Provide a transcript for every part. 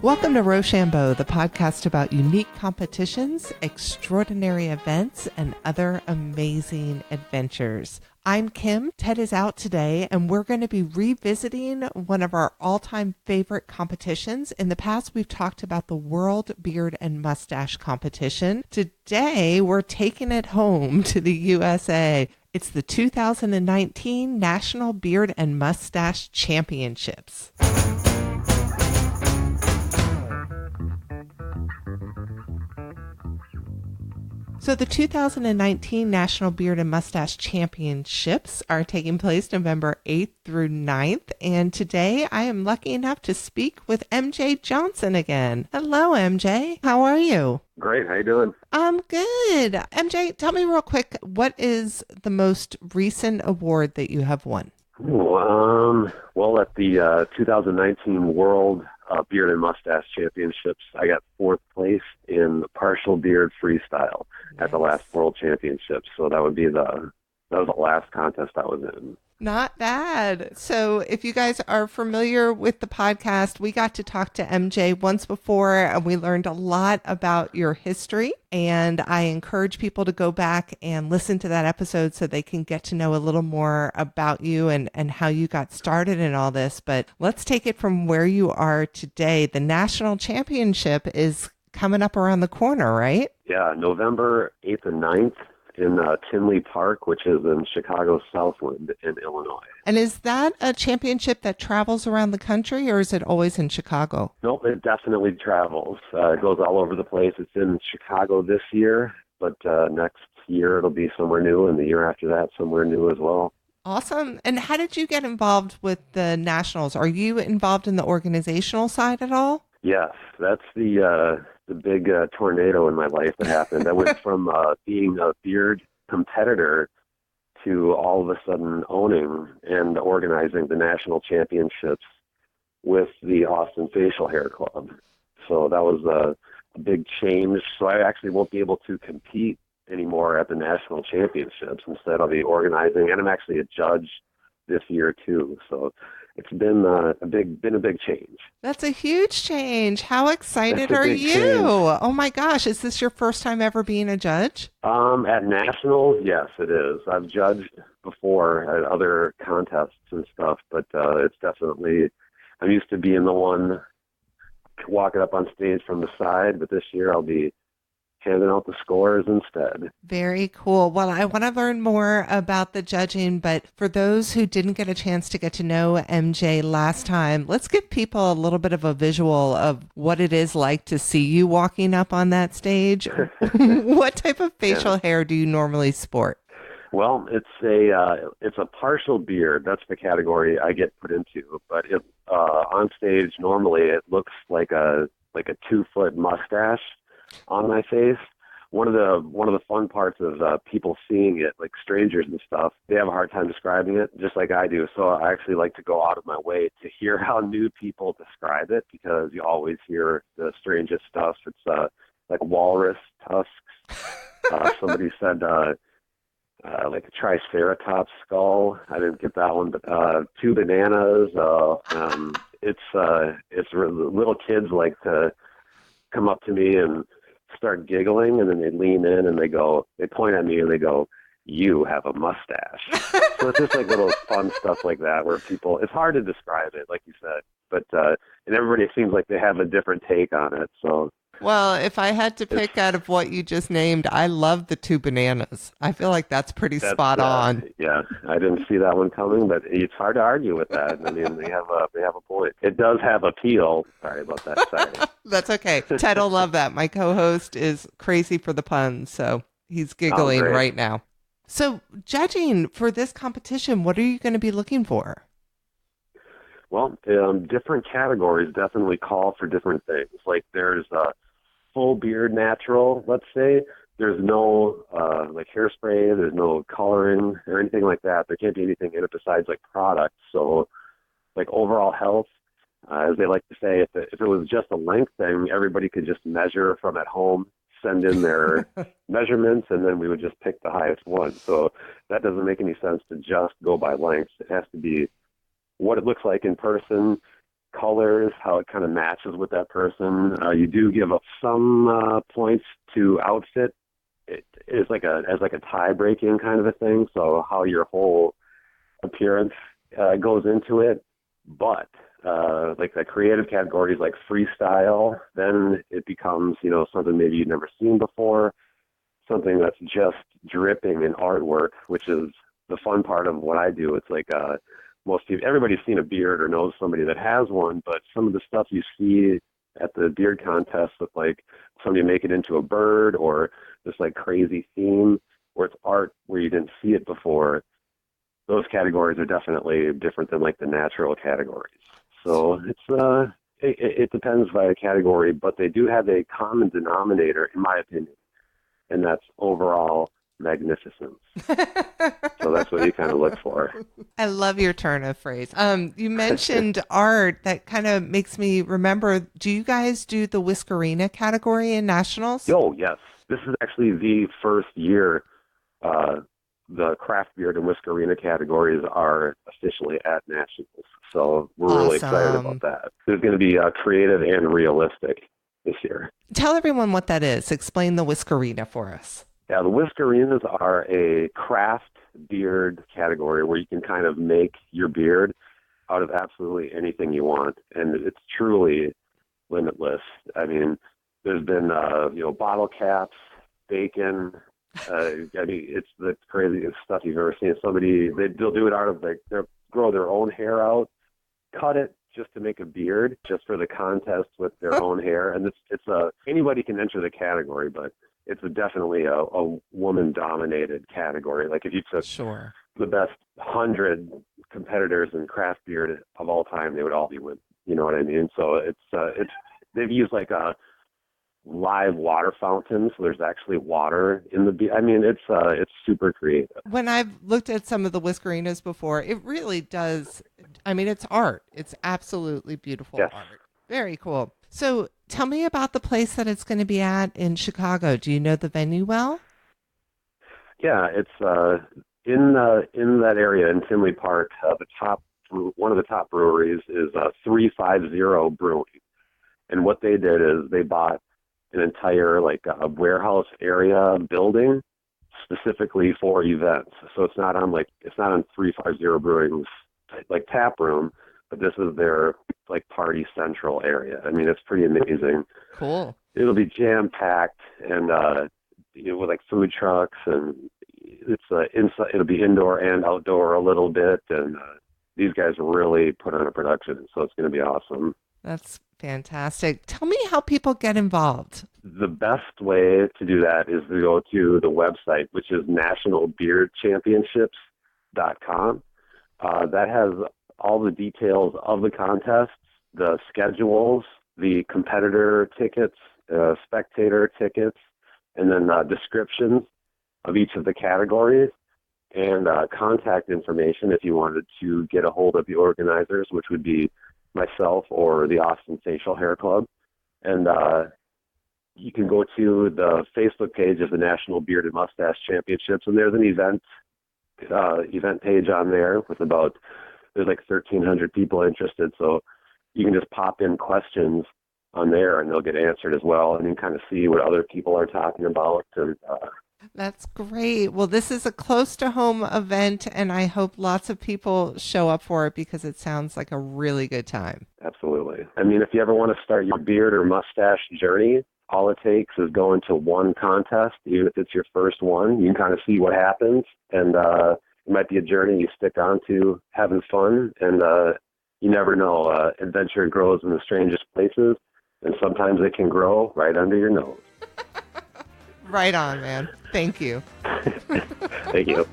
Welcome to Rochambeau, the podcast about unique competitions, extraordinary events, and other amazing adventures. I'm Kim. Ted is out today, and we're going to be revisiting one of our all-time favorite competitions. In the past, we've talked about the World Beard and Mustache Competition. Today, we're taking it home to the USA. It's the 2019 National Beard and Mustache Championships. So the 2019 National Beard and Mustache Championships are taking place November 8th through 9th. And today I am lucky enough to speak with MJ Johnson again. Hello, MJ. How are you? Great. How you doing? I'm good. MJ, tell me real quick, what is the most recent award that you have won? Well, at the 2019 World Beard and Mustache Championships, I got fourth place in partial beard freestyle at the last World Championships. So that was the last contest I was in. Not bad. So if you guys are familiar with the podcast, we got to talk to MJ once before and we learned a lot about your history. And I encourage people to go back and listen to that episode so they can get to know a little more about you and how you got started in all this. But let's take it from where you are today. The national championship is coming up around the corner, right? Yeah, November 8th and 9th. In Tinley Park, which is in Chicago Southland in Illinois. And is that a championship that travels around the country, or is it always in Chicago? Nope, it definitely travels. It goes all over the place. It's in Chicago this year, but next year it'll be somewhere new, and the year after that somewhere new as well. Awesome. And how did you get involved with the Nationals? Are you involved in the organizational side at all? Yes, that's the big tornado in my life that happened. I went from being a beard competitor to all of a sudden owning and organizing the national championships with the Austin Facial Hair Club. So that was a big change. So I actually won't be able to compete anymore at the national championships. Instead, I'll be organizing, and I'm actually a judge this year too. So it's been a big change. That's a huge change. How excited are you? Change. Oh my gosh, is this your first time ever being a judge? At nationals, yes, it is. I've judged before at other contests and stuff, but it's definitely, I'm used to being the one walking up on stage from the side, but this year I'll be handing out the scores instead. Very cool. Well, I want to learn more about the judging, but for those who didn't get a chance to get to know MJ last time, let's give people a little bit of a visual of what it is like to see you walking up on that stage. What type of facial hair do you normally sport? Well, it's a partial beard. That's the category I get put into. But on stage, normally it looks like a 2-foot mustache on my face. One of the fun parts of people seeing it, like strangers and stuff, they have a hard time describing it, just like I do. So I actually like to go out of my way to hear how new people describe it, because you always hear the strangest stuff. It's like walrus tusks. Somebody said like a triceratops skull. I didn't get that one, but 2 bananas. It's little kids like to come up to me and start giggling, and then they lean in and they point at me and they go, "You have a mustache." So it's just like little fun stuff like that where people, it's hard to describe it, like you said, but and everybody seems like they have a different take on it. So, well, if I had to pick out of what you just named, I love the 2 bananas. I feel like that's spot on. Yeah, I didn't see that one coming, but it's hard to argue with that. I mean, they have a point. It does have appeal. Sorry about that. Sorry. That's okay. Ted will love that. My co-host is crazy for the puns, so he's giggling right now. So, judging for this competition, what are you going to be looking for? Well, different categories definitely call for different things. Like there's full beard natural, let's say. There's no like hairspray, there's no coloring or anything like that. There can't be anything in it besides like products. So like overall health, as they like to say, if it was just a length thing, everybody could just measure from at home, send in their measurements, and then we would just pick the highest one. So that doesn't make any sense to just go by lengths. It has to be what it looks like in person, colors, how it kind of matches with that person. You do give up some points to outfit. It is like a tie breaking kind of a thing. So how your whole appearance goes into it. But like the creative categories like freestyle, then it becomes, something maybe you've never seen before, something that's just dripping in artwork, which is the fun part of what I do. It's like most people, everybody's seen a beard or knows somebody that has one, but some of the stuff you see at the beard contest with like somebody make it into a bird or this like crazy theme where it's art where you didn't see it before, those categories are definitely different than like the natural categories. So it depends by category, but they do have a common denominator, in my opinion, and that's overall magnificence. So that's what you kind of look for. I love your turn of phrase. You mentioned art. That kind of makes me remember, do you guys do the Whisker Rina category in nationals? Oh, yes. This is actually the first year the craft beard and Whisker Rina categories are officially at nationals. So we're really excited about that. There's going to be creative and realistic this year. Tell everyone what that is. Explain the Whisker Rina for us. Yeah, the Whisker Rinas are a craft beard category where you can kind of make your beard out of absolutely anything you want, and it's truly limitless. I mean, there's been bottle caps, bacon. It's the craziest stuff you've ever seen. They'll do it out of they'll grow their own hair out, cut it just to make a beard, just for the contest with their own hair, and it's anybody can enter the category, but it's definitely a woman-dominated category. Like if you took the best 100 competitors in craft beard of all time, they would all be women. You know what I mean? So it's they've used like a live water fountain, so there's actually water in the beard. I mean, it's super creative. When I've looked at some of the Whisker Rinas before, it really does. I mean, it's art. It's absolutely beautiful art. Very cool. So tell me about the place that it's going to be at in Chicago. Do you know the venue well? Yeah, it's in that area in Tinley Park. One of the top breweries is 350 Brewing, and what they did is they bought an entire a warehouse area building specifically for events. So it's not on 350 Brewing's tap room, but this is their party central area. I mean, it's pretty amazing. Cool. It'll be jam packed and with food trucks, and it's inside. It'll be indoor and outdoor a little bit, and these guys really put on a production, so it's going to be awesome. That's fantastic. Tell me how people get involved. The best way to do that is to go to the website, which is nationalbeardchampionships.com. That has all the details of the contests, the schedules, the competitor tickets, spectator tickets, and then descriptions of each of the categories, and contact information if you wanted to get a hold of the organizers, which would be myself or the Austin Facial Hair Club. And you can go to the Facebook page of the National Beard and Mustache Championships, and there's an event page on there with there's 1,300 people interested, so you can just pop in questions on there and they'll get answered as well, and you can kind of see what other people are talking about. And that's great. Well, this is a close to home event, and I hope lots of people show up for it because it sounds like a really good time. Absolutely. I mean, if you ever want to start your beard or mustache journey, all it takes is going to one contest, even if it's your first one. You can kind of see what happens, and it might be a journey you stick on to, having fun, and you never know. Adventure grows in the strangest places, and sometimes it can grow right under your nose. Right on, man. Thank you. Thank you.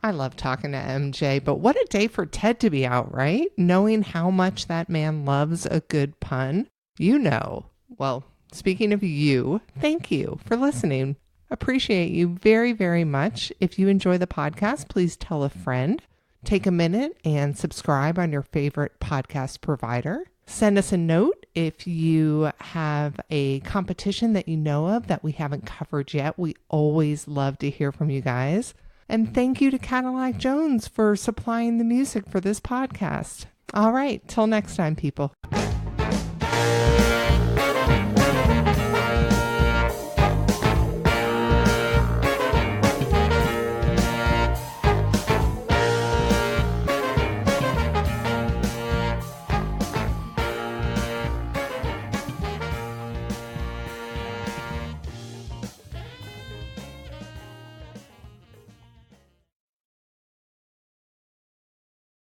I love talking to MJ, but what a day for Ted to be out, right? Knowing how much that man loves a good pun. Well, speaking of you, thank you for listening. Appreciate you very, very much. If you enjoy the podcast, please tell a friend. Take a minute and subscribe on your favorite podcast provider. Send us a note if you have a competition that you know of that we haven't covered yet. We always love to hear from you guys. And thank you to Cadillac Jones for supplying the music for this podcast. All right, till next time, people.